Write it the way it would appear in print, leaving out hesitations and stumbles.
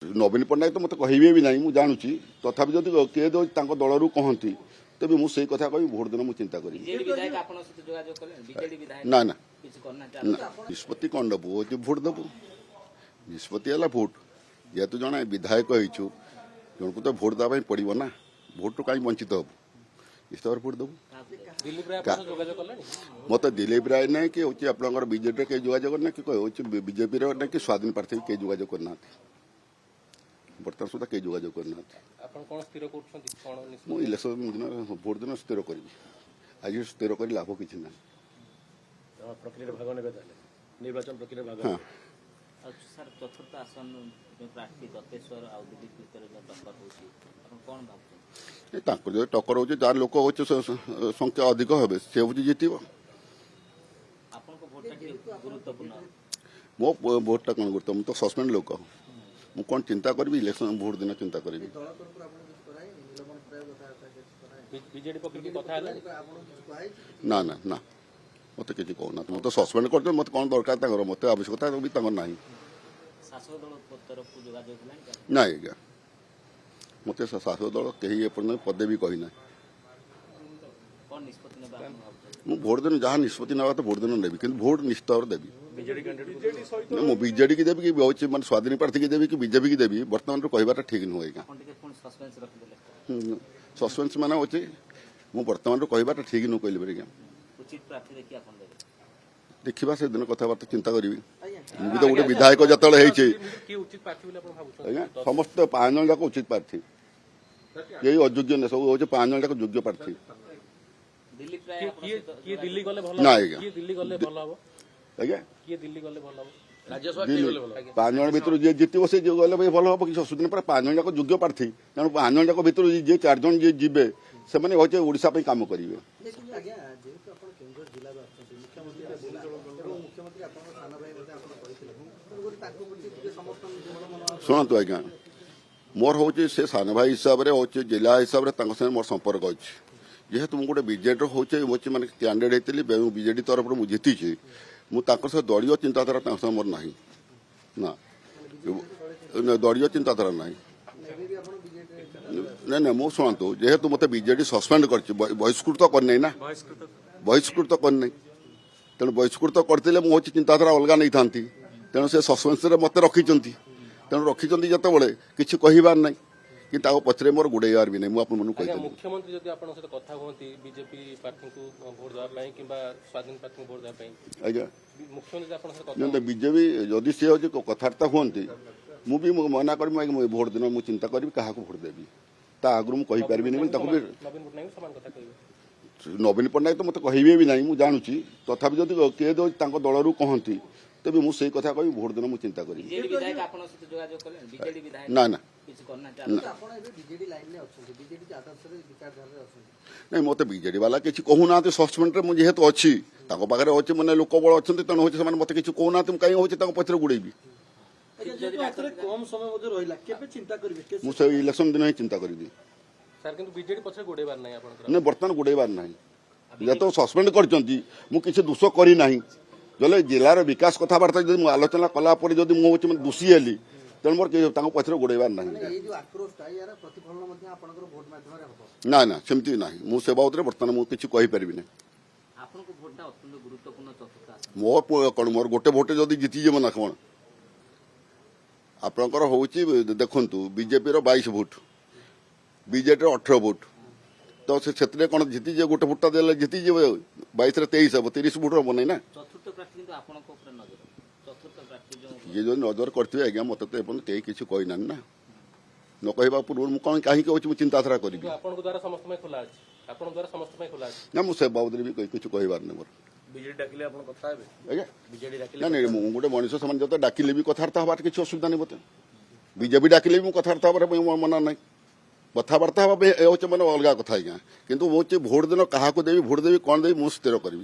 नवीन पट्टनायक तो मत कहे भी ना मुझे जानूची तथापि जब किए दल कहती तेज मुझे कथा कह भोट दिन मुझे चिंता करी ना ना निष्पत्ति कौन दबू हूँ भोट दबू निष्पत्ति है भोट जेहेतु जड़े विधायक हो जन को तो भोट देवाई पड़ो ना भोट तो कहीं वंचित हबू निश्चित भोट दबू मत दिलीप राय ना कि हूँ आप बीजेपी कई जोजोग ना कि बीजेपी ना कि स्वाधीन प्रार्थी कई जोजोग करना बर्तमान सुधा कई जोजोग करना इलेक्शन दिन भोट दिन स्थिर करी आज स्थिर कर लाभ किसी ना निर्वाचन प्रक्रिया हाँ सर चतुर्थ आसन प्रार्थी दत्तेश्वर आ दिलीप भितर टक्कर होची आपण कोन भाबछन जो टक्कर हो जार लोक हो संख्या अधिक हे से हूँ जित आपण को भोट गुरुत्वपूर्ण मो भोटा कौन गुरुत्व मुझे तो सस्पेंड लोक मुझे कौन चिंता करी इलेक्शन भोट दिन चिंता करी ना ना ना मत कि कहना मत सस्पेंड कर मत कौन दरकार मत आवश्यकता भी ना शासक दल तरफ जोगाजोग ना आज्ञा मत शासक दल कहीं एपर्यंत पदे भी कहना कोन निष्पत्ति नेबा आपण भाबछन मु भोट दिन जहाँ निष्पत्ति ना तो भोट दिन देवी कि भोट निश्चित भाव देवी मु बीजेडी की देवी कि मैं स्वाधीन प्रार्थी की देवी कि बीजेपी की देवी बर्तमान कहबार ठीक नुहे सस्पेंस मान अच्छे मु बर्तमान कहबार ठीक नु कहली उचित प्रार्थी देखि आपण देबे देखा से दिन कथबार्ता चिंता करी मुझे तो गोटे विधायक जो समस्त 5 जन जाक उचित प्रार्थी यही अयोग्य न सब हूँ 5 जन जाक योग्य प्रार्थी दिलीप राय ना आज्ञा आज्ञा राज्यसभा 5 जन भर जी जितब से गले भल हम कि असुविधा पर 5 जन जाक योग्य प्रार्थी तेणु 5 जन जाक भर जी 4 जन जी जीवे से ओडिशा काम करेंगे शुणु आज्ञा मोर हूँ से सान भाई हिसाब से हूँ जिला हिसाब से मोर संपर्क अच्छे जेहेतु मुझे गोटे बीजेडी हूँ मैंने कैंडिडेट होती बीजेडी तरफ मुझे जीती मुझे दलीय चिंताधारा मोर ना ना दलीय चिंताधारा ना नहीं नहीं मुझे शुणु जेहेतु मत बीजेडी सस्पेंड कर बहिष्कृत करनी ना बहिष्कृत करनी तेणु बहिष्कृत करते मुझे चिंताधारा अलग नहीं था तेणु से सस्पेंस मत रखिंट तेणु रखिंट जिते किसी कहबार ना कि पचरे मोर गुड़ेबार भी नहीं मुझे मुख्यमंत्री जब आप कथा कहते बीजेपी प्रार्थी को भोट देवाई कि स्वाधीन प्रार्थी को भोट देवाई आज्ञा मुख्यमंत्री बीजेपी जदि सी हूँ कथबार्ता हमें मुझे मना कर भोट दिन मुझे चिंता करी क्या भोट देवी ता आगु मुझे कहीपरि नवीन पट्टनायक तो मत कहे भी ना मुझे जानूची तथापि जब किए दल कहती तेज मुझे कथा कह भोट दिन मुझे चिंता करी ना ना नहीं मत बीजेडी वाला किसी कहूना सस्पेंड मुझे जेहेतु अच्छी पाखे अच्छे मैंने लोक बल अच्छा तेणु हूँ मत किसी कहूना कहीं हूँ पचर गुड़ेबी मुझे इलेक्शन दिन ही चिंता करी नहीं बर्तमान गुड़ेबार ना तो सस्पेंड कर किसी दोष करना जले जिलार विकास कथबार्ता जब आलोचना कलापर जब मुझे दोषी हेली तेणु मोर पचर गुड़ेबार ना ना ना सेमती ना मुझे बाबद बर्तमान मुझे किसी कहीपरि ना मोर कौन मोर गोटे भोटे जब जीतीजे ना कौन आपणकर हूँ देखु बीजेपी 22 भोट बीजेडी 18 भोट तो से कौन जीतीजे गोटे भोटा दे जीतीजे 22 23 हम 30 भोट हम ना ये जो नजर करते आज्ञा मत तो कहीं किसी कहना ना न कहवा पूर्व मुझे कौन कहीं चिंताधारा करी ना मुझे बाबद भी किसी कहबार नहीं मोर ना नहीं गोटे मनीष से जो डाकिले भी कथबार्ता हबार किसी असुविधा नहीं मत बीजेपी डाकिले भी कथबार्ता हबार मना ना कथबार्ता हवा मैंने अलग कथा आज्ञा कितु मुझे भोट दिन क्या देवी भोट देवी कौन देवी मुझे स्थिर करी।